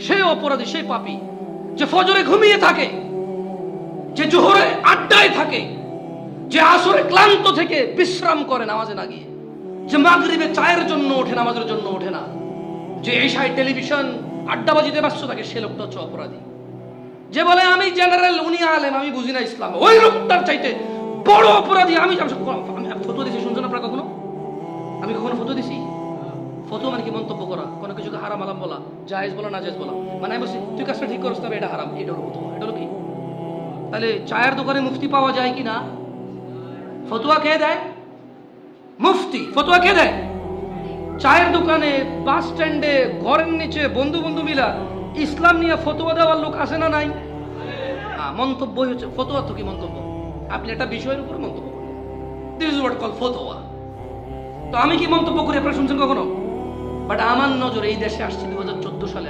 সে অপরাধী, সেই পাপী যে ফজরে ঘুমিয়ে থাকে, যে জোহরে আড্ডায় থাকে, যে আসরে ক্লান্ত থেকে বিশ্রাম করে নামাজে না গিয়ে, যে মাগরিবে চায়ের জন্য ওঠে, নামাজের জন্য ওঠে না, যে এশায় টেলিভিশন আড্ডাবাজিতে ব্যস্ত থাকে, সে লোকটা হচ্ছে অপরাধী। যে বলে আমি জেনারেল, উনি আলেম, আমি বুঝি না ইসলাম, ওই লোকটার চাইতে বড় অপরাধী। আমি ফতোয়া দিছি, শুনছেন আপনারা কখনো? আমি কখনো ফতোয়া দিছি? ফতোয়া মানে কি? মন্তব্য করা, কোনো কিছুকে হারাম আলাম বলা, জায়েজ বলা, না জায়েজ বলা। মানে আমি বলছি তুই কাজটা ঠিক করছ, তবে এটা হারাম, এটা হলো ফতোয়া। এটা হলো কি? তাহলে চায়ের দোকানে মুফতি পাওয়া যায় কি না? ফতোয়া কে দেয়? মুফতি। ফতোয়া কে দেয়? চায়ের দোকানে, বাস স্ট্যান্ডে, ঘরের নিচে বন্ধু বন্ধু মিলা ইসলাম নিয়ে ফতোয়া দেওয়ার লোক আছে না নাই? মন্তব্য হচ্ছে ফতোয়া। তো কি মন্তব্য? আপনি একটা বিষয়ের উপর মন্তব্য করেন, দিস ইজ হোয়াট কল ফতোয়া। তো আমি কি মন্তব্য করি আপনারা শুনছেন কখনো? বাট আমার নজর এই দেশে আসছে 2014 সালে